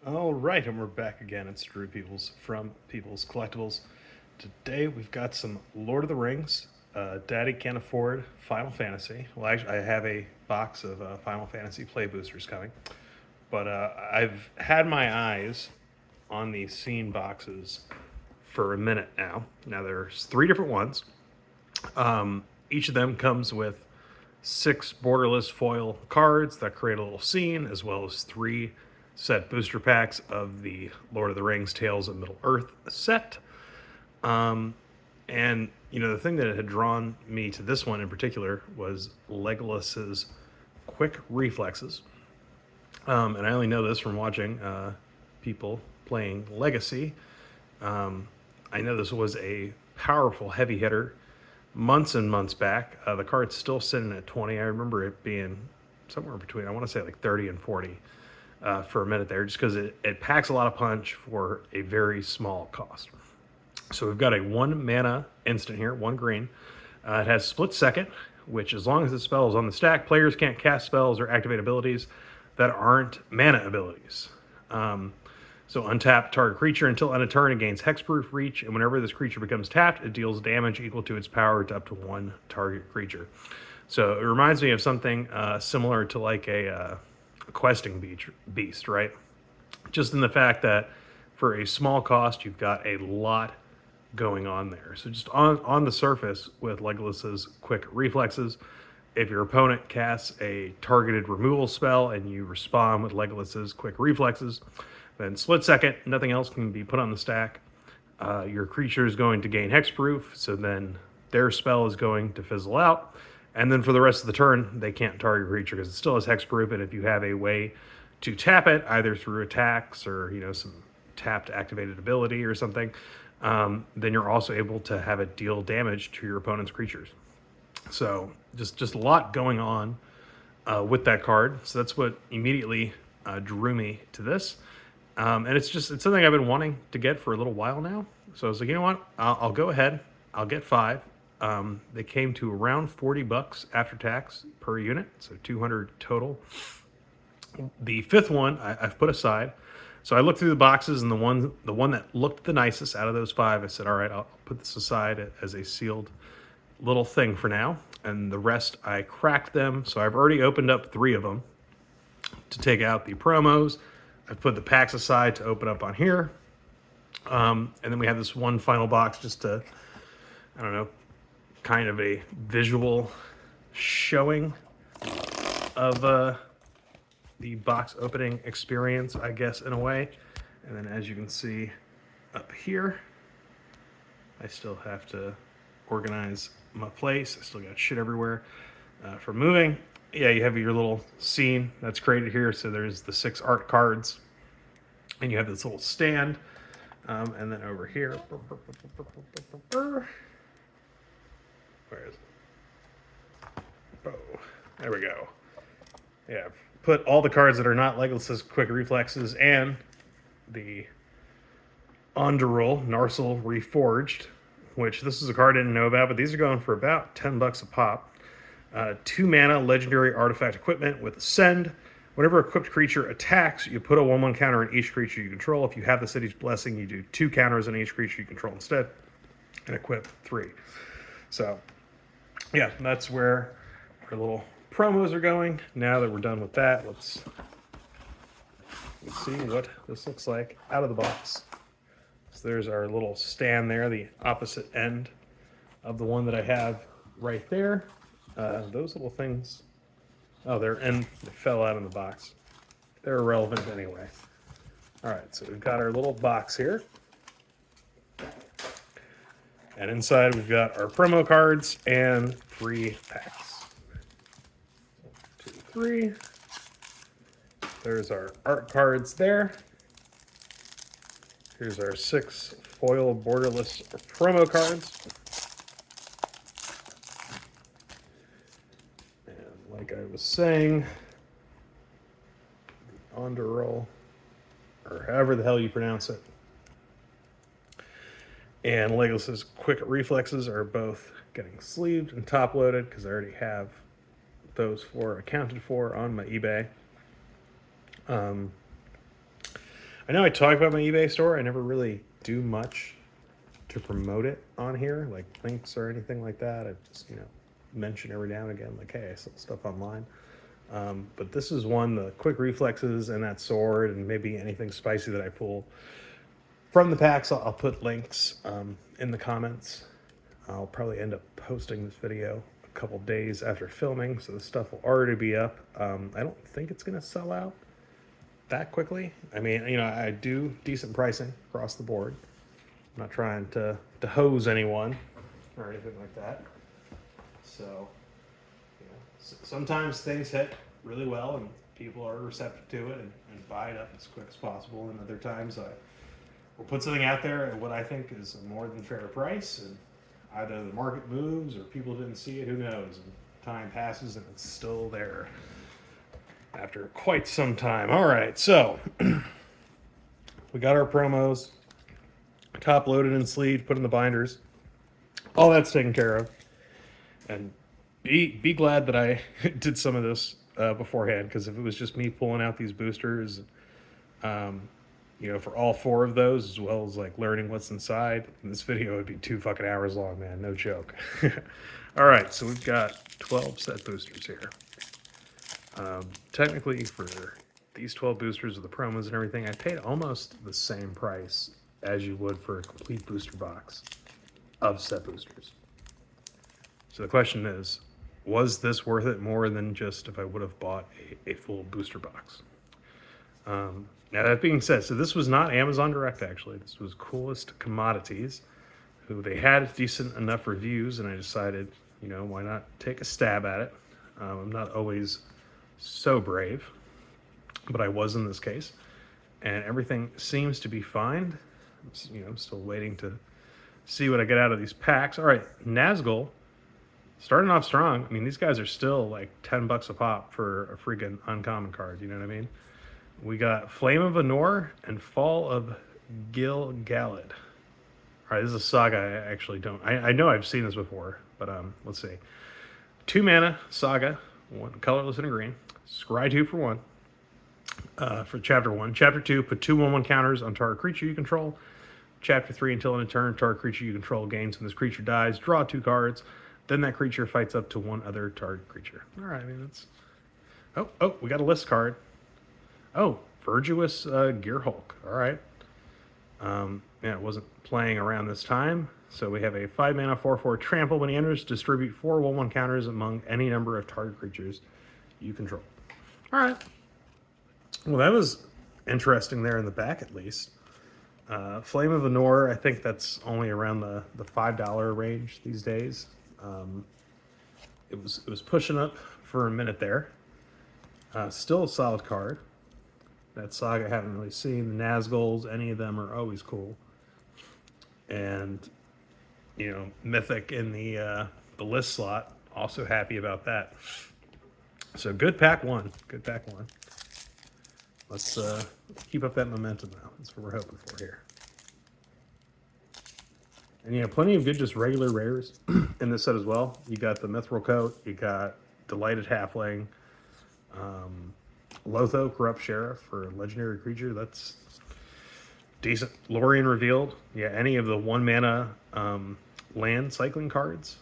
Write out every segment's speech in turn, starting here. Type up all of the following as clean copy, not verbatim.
All right, and we're back again. It's Drew Peoples from Peoples Collectibles. Today we've got some Lord of the Rings. Daddy can't afford Final Fantasy. Well, actually, I have a box of Final Fantasy play boosters coming, but I've had my eyes on these scene boxes for a minute now. Now there's three different ones. Each of them comes with six borderless foil cards that create a little scene, as well as three set booster packs of the Lord of the Rings Tales of Middle Earth set. And the thing that had drawn me to this one in particular was Legolas's quick reflexes. And I only know this from watching people playing Legacy. I know this was a powerful heavy hitter months and months back. The card's still sitting at 20. I remember it being somewhere between, I want to say like 30 and 40 for a minute there, just because it packs a lot of punch for a very small cost. So we've got a 1 mana instant here, 1 green. It has split second, which as long as the spell is on the stack, players can't cast spells or activate abilities that aren't mana abilities. So untap target creature until end of turn, it gains hexproof reach, and whenever this creature becomes tapped, it deals damage equal to its power to up to one target creature. So it reminds me of something similar to like a questing beast, right? Just in the fact that for a small cost, you've got a lot going on there. So just on the surface with Legolas's quick reflexes, if your opponent casts a targeted removal spell and you respond with Legolas's quick reflexes, then split second, nothing else can be put on the stack. Your creature is going to gain hexproof, so then their spell is going to fizzle out. And then for the rest of the turn, they can't target your creature because it still has hexproof. And if you have a way to tap it, either through attacks or some tapped activated ability or something, then you're also able to have it deal damage to your opponent's creatures. So just a lot going on with that card. So that's what immediately drew me to this. And it's something I've been wanting to get for a little while now. So I was like, you know what? I'll go ahead. I'll get 5. They came to around $40 after tax per unit, so 200 total. The fifth one I've put aside. So I looked through the boxes, and the one that looked the nicest out of those 5, I said, all right, I'll put this aside as a sealed little thing for now. And the rest, I cracked them. So I've already opened up 3 of them to take out the promos. I've put the packs aside to open up on here. And then we have this one final box just to, I don't know, kind of a visual showing of the box opening experience, I guess, in a way. And then as you can see up here, I still have to organize my place. I still got shit everywhere for moving. Yeah, you have your little scene that's created here. So there's the 6 art cards, and you have this little stand. And then over here, where is it? Oh, there we go. Yeah, put all the cards that are not Legolas's quick reflexes and the Onderul Narsil Reforged, which this is a card I didn't know about, but these are going for about $10 a pop. 2 mana legendary artifact equipment with Ascend. Whenever a equipped creature attacks, you put a 1/1 counter on each creature you control. If you have the city's blessing, you do 2 counters on each creature you control instead, and equip 3. So, yeah, that's where our little promos are going. Now that we're done with that, let's see what this looks like out of the box. So there's our little stand there, the opposite end of the one that I have right there. Those little things, oh, they fell out of the box. They're irrelevant anyway. All right, so we've got our little box here. And inside we've got our promo cards and 3 packs. 1, 2, 3. There's our art cards there. Here's our 6 foil borderless promo cards. And like I was saying, the Onderul, or however the hell you pronounce it, and Legolas's quick reflexes are both getting sleeved and top loaded because I already have those 4 accounted for on my eBay. I know I talk about my eBay store. I never really do much to promote it on here, like links or anything like that. I just, mention every now and again, like, hey, I sell stuff online. But this is one, the quick reflexes and that sword, and maybe anything spicy that I pull from the packs. I'll put links in the comments. I'll probably end up posting this video a couple days after filming, so the stuff will already be up. I don't think it's going to sell out that quickly. I mean, I do decent pricing across the board. I'm not trying to hose anyone or anything like that. So, sometimes things hit really well and people are receptive to it and buy it up as quick as possible. And other times I will put something out there at what I think is a more than fair price, and either the market moves or people didn't see it, who knows. And time passes and it's still there after quite some time. All right, so we got our promos, top loaded and sleeved, put in the binders. All that's taken care of. And be glad that I did some of this beforehand, because if it was just me pulling out these boosters, for all 4 of those, as well as like learning what's inside, this video would be 2 fucking hours long, man. No joke. All right, so we've got 12 set boosters here. Technically, for these 12 boosters with the promos and everything, I paid almost the same price as you would for a complete booster box of set boosters. So the question is, was this worth it more than just if I would have bought a full booster box? Now, that being said, so this was not Amazon Direct, actually. This was Coolest Commodities, who they had decent enough reviews, and I decided, why not take a stab at it? I'm not always so brave, but I was in this case, and everything seems to be fine. I'm still waiting to see what I get out of these packs. All right, Nazgul, starting off strong. I mean, these guys are still like $10 a pop for a freaking uncommon card. You know what I mean? We got Flame of Anor and Fall of Gil-galad. All right, this is a saga I actually don't... I know I've seen this before, but let's see. 2 mana, saga, 1 colorless and a green. Scry 2 for 1. For Chapter 1. Chapter 2, put 2 1/1 counters on target creature you control. Chapter 3, until end of turn, target creature you control gains when this creature dies. Draw 2 cards. Then that creature fights up to 1 other target creature. All right, I mean, that's... Oh, we got a list card. Oh, Virtuous Gearhulk. All right. It wasn't playing around this time. So we have a 5 mana 4/4 trample. When he enters, distribute 4 1/1 counters among any number of target creatures you control. All right. Well, that was interesting there in the back, at least. Flame of Anor, I think that's only around the $5 range these days. It was pushing up for a minute there. Still a solid card. That saga I haven't really seen. The Nazguls, any of them are always cool. And, Mythic in the list slot, also happy about that. So good pack 1. Good pack 1. Let's keep up that momentum now. That's what we're hoping for here. And plenty of good just regular rares in this set as well. You got the Mithril Coat, you got Delighted Halfling, Lotho, Corrupt Sheriff for legendary creature. That's decent. Lorien Revealed. Yeah, any of the 1 mana land cycling cards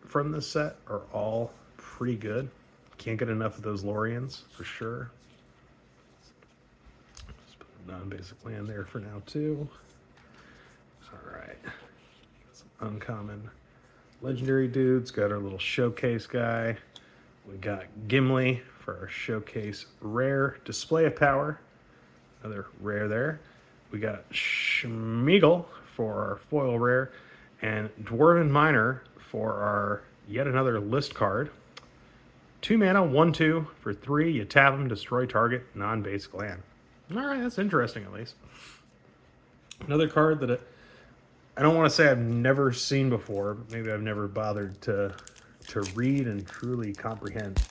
from this set are all pretty good. Can't get enough of those Loriens for sure. Just put a non-basic land there for now too. All right. Some uncommon legendary dudes. Got our little showcase guy. We got Gimli for our showcase rare. Display of Power. Another rare there. We got Schmeagle for our foil rare. And Dwarven Miner for our yet another list card. 2 mana, 1/2 for 3. You tap them, destroy target non-basic land. All right, that's interesting at least. Another card that I don't want to say I've never seen before, but maybe I've never bothered to read and truly comprehend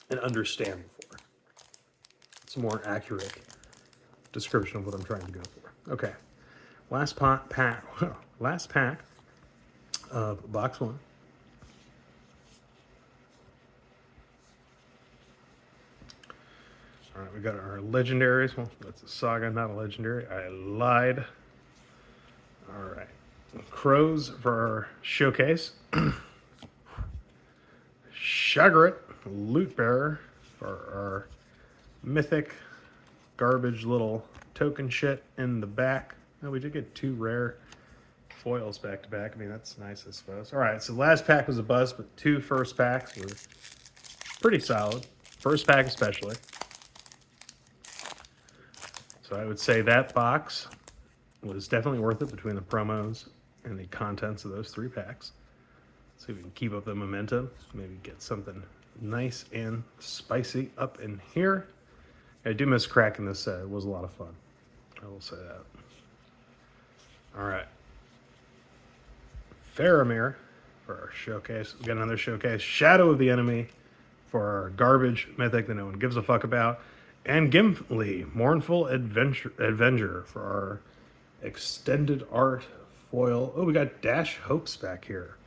and understand before. It's a more accurate description of what I'm trying to go for. Okay, last pack of box 1. All right, we got our legendaries. Well, that's a saga, not a legendary. I lied. All right. Crows for our showcase. Shagret, loot bearer for our mythic garbage little token shit in the back. Oh, we did get 2 rare foils back to back. I mean, that's nice, I suppose. All right, so last pack was a bust, but 2 first packs were pretty solid. First pack especially. So I would say that box was definitely worth it between the promos and the contents of those 3 packs. See if we can keep up the momentum. Maybe get something nice and spicy up in here. I do miss cracking this set. It was a lot of fun. I will say that. All right. Faramir for our showcase. We got another showcase. Shadow of the Enemy for our garbage mythic that no one gives a fuck about. And Gimli, Mournful Avenger for our extended art foil. Oh, we got Dash Hopes back here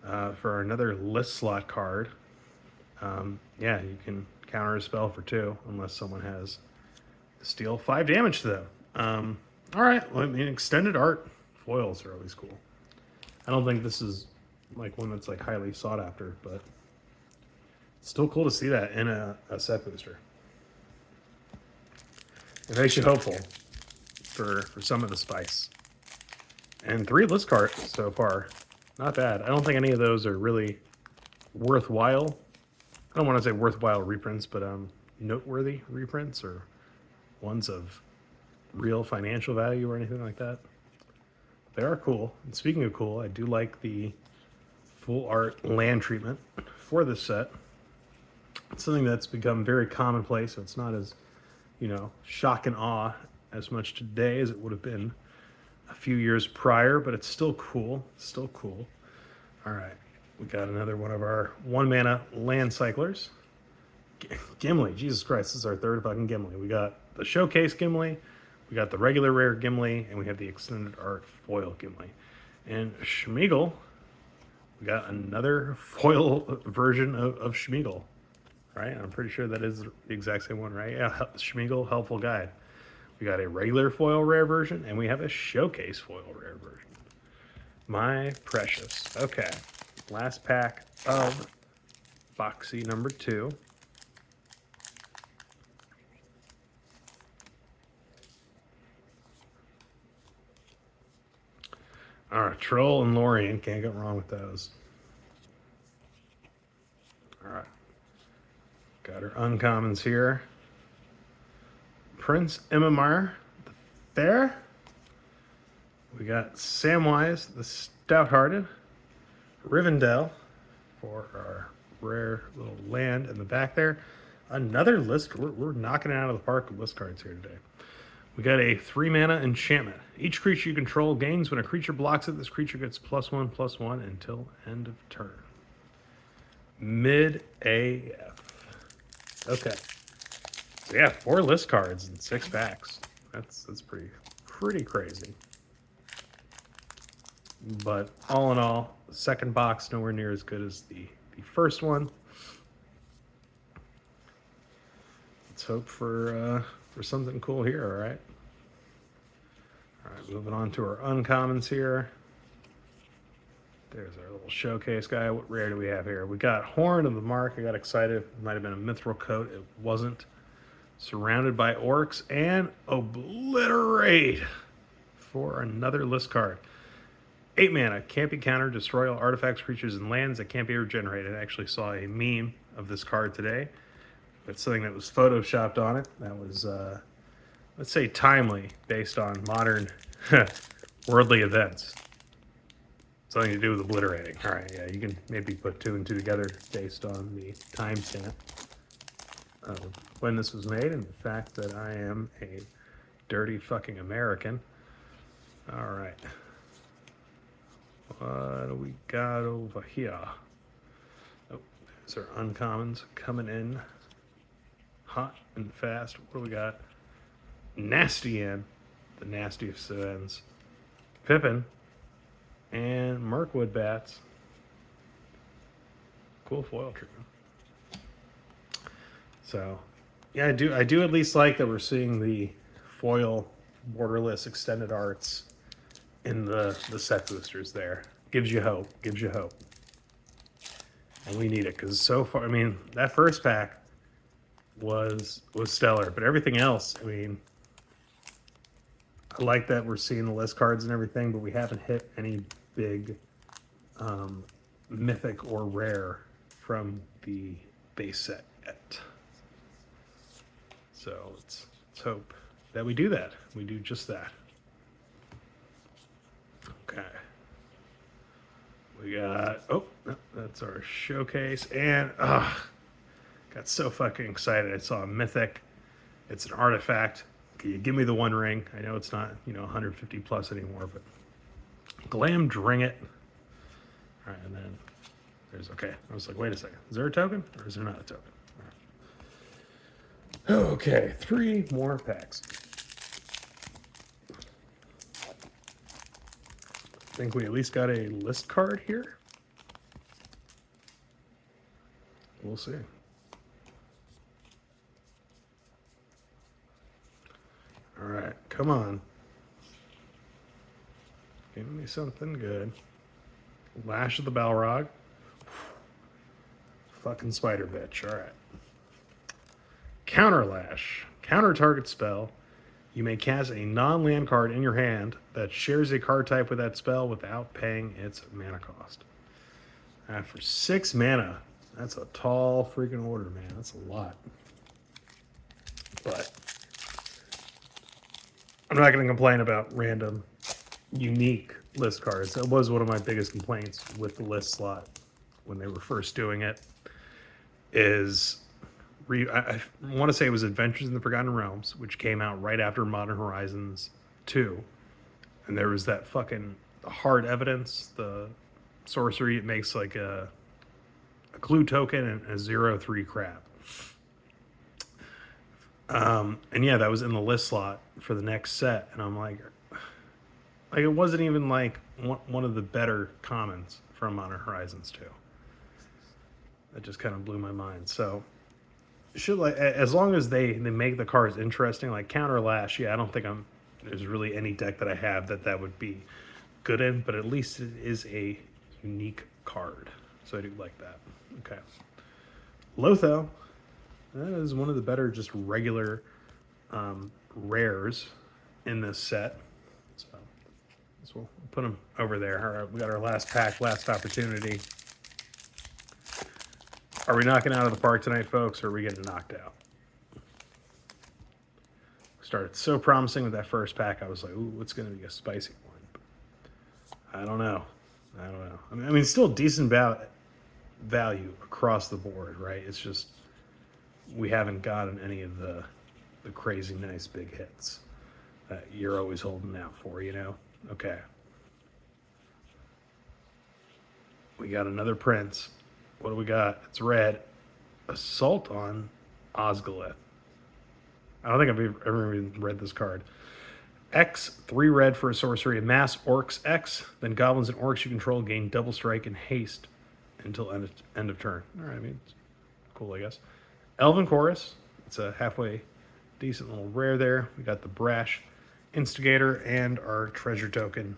for another list slot card. Yeah, you can counter a spell for 2 unless someone has steal 5 damage to them. All right, well, I mean, extended art foils are always cool. I don't think this is like one that's like highly sought after, but it's still cool to see that in a set booster. It makes you hopeful for some of the spice. And 3 list cards so far. Not bad. I don't think any of those are really worthwhile. I don't want to say worthwhile reprints, but noteworthy reprints or ones of real financial value or anything like that. They are cool. And speaking of cool, I do like the full art land treatment for this set. It's something that's become very commonplace, so it's not as, shock and awe as much today as it would have been a few years prior, but it's still cool. Still cool. All right. We got another one of our 1-mana land cyclers. Gimli. Jesus Christ, this is our 3rd fucking Gimli. We got the showcase Gimli, we got the regular rare Gimli, and we have the extended art foil Gimli. And Schmeagle, we got another foil version of Schmeagle. Right? I'm pretty sure that is the exact same one, right? Yeah, Schmeagle Helpful Guide. We got a regular foil rare version, and we have a showcase foil rare version. My precious. Okay. Last pack of Boxy number 2. All right, Troll and Lorien. Can't go wrong with those. All right. Got our uncommons here. Prince Imamar the Fair. We got Samwise the Stout-Hearted. Rivendell for our rare little land in the back there. Another list. We're knocking it out of the park with list cards here today. We got a 3-mana enchantment. Each creature you control gains when a creature blocks it. This creature gets +1/+1 until end of turn. Mid AF. Okay. So yeah, 4 list cards and 6 packs. That's pretty crazy. But all in all, the second box nowhere near as good as the first one. Let's hope for something cool here. All right. All right, moving on to our uncommons here. There's our little showcase guy. What rare do we have here? We got Horn of the Mark. I got excited. It might have been a mithril coat. It wasn't. Surrounded by Orcs and Obliterate for another list card. 8 mana, can't be countered, destroy all artifacts, creatures, and lands that can't be regenerated. I actually saw a meme of this card today. It's something that was photoshopped on it. That was, let's say, timely, based on modern worldly events. Something to do with obliterating. All right, yeah, you can maybe put 2 and 2 together based on the timestamp of when this was made and the fact that I am a dirty fucking American. All right. What do we got over here? Oh, there's our uncommons coming in hot and fast. What do we got? Nasty Ann, the nastiest of ends. Pippin and Mirkwood Bats. Cool foil treatment. So, Yeah, I do at least like that we're seeing the foil borderless extended arts in the set boosters there. Gives you hope. Gives you hope. And we need it because so far, I mean, that first pack was stellar, but everything else, I mean, I like that we're seeing the list cards and everything, but we haven't hit any big mythic or rare from the base set yet. So let's hope that we do that. We do just that. Okay. We got, oh, that's our showcase. And, got so fucking excited. I saw a mythic. It's an artifact. Can you give me the One Ring? I know it's not, 150 plus anymore, but Glam Dring it. All right, and then there's, okay. I was like, wait a second. Is there a token or is there not a token? All right. Okay, 3 more packs. I think we at least got a list card here. We'll see. All right, come on. Give me something good. Lash of the Balrog. Fucking spider bitch. All right. Counter Lash. Counter target spell. You may cast a non-land card in your hand that shares a card type with that spell without paying its mana cost. For 6 mana, that's a tall freaking order, man. That's a lot. But I'm not going to complain about random, unique list cards. That was one of my biggest complaints with the list slot when they were first doing it. I want to say it was Adventures in the Forgotten Realms, which came out right after Modern Horizons 2. And there was that fucking hard evidence, the sorcery. It makes like a clue token and a 0/3 crab. And yeah, that was in the list slot for the next set. And I'm like it wasn't even like one of the better commons from Modern Horizons 2. That just kind of blew my mind. So should, like, as long as they make the cards interesting, like Counter Lash, yeah, I don't think there's really any deck that I have that would be good in, but at least it is a unique card. So I do like that. Okay. Lotho, that is one of the better just regular rares in this set. So we'll put them over there. All right, we got our last pack, last opportunity. Are we knocking out of the park tonight, folks, or are we getting knocked out? Started so promising with that first pack. I was like, ooh, what's going to be a spicy one? But I don't know. I mean, still decent value across the board, right? It's just we haven't gotten any of the crazy nice big hits that you're always holding out for, Okay. We got another Prince. What do we got? It's red. Assault on Osgiliath. I don't think I've ever even read this card. X, 3 red for a sorcery. Amass Orcs X. Then goblins and orcs you control gain double strike and haste until end of turn. All right, I mean, it's cool, I guess. Elven Chorus. It's a halfway decent little rare there. We got the Brash Instigator and our treasure token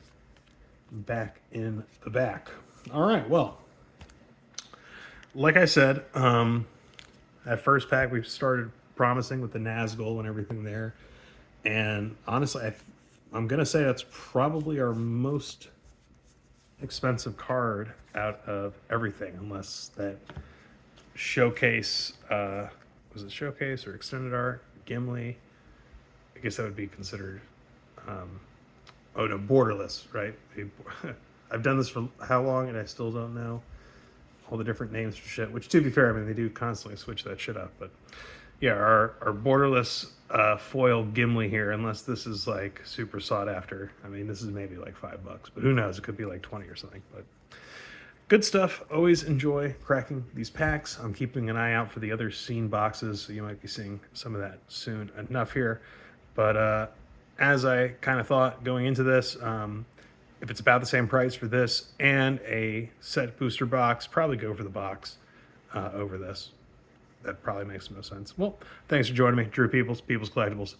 back in the back. All right, well, like I said, that first pack we started promising with the Nazgul and everything there. And honestly, I'm going to say that's probably our most expensive card out of everything, unless that showcase, was it showcase or extended art? Gimli. I guess that would be considered, borderless, right? I've done this for how long and I still don't know all the different names for shit, which, to be fair, I mean, they do constantly switch that shit up. But yeah, our borderless foil Gimli here, unless this is like super sought after. I mean, this is maybe like $5, but who knows? It could be like 20 or something. But good stuff. Always enjoy cracking these packs. I'm keeping an eye out for the other scene boxes, so you might be seeing some of that soon enough here. But as I kind of thought going into this, if it's about the same price for this and a set booster box, probably go for the box over this. that probably makes the most sense. Well, thanks for joining me, Drew Peoples, Peoples Collectibles.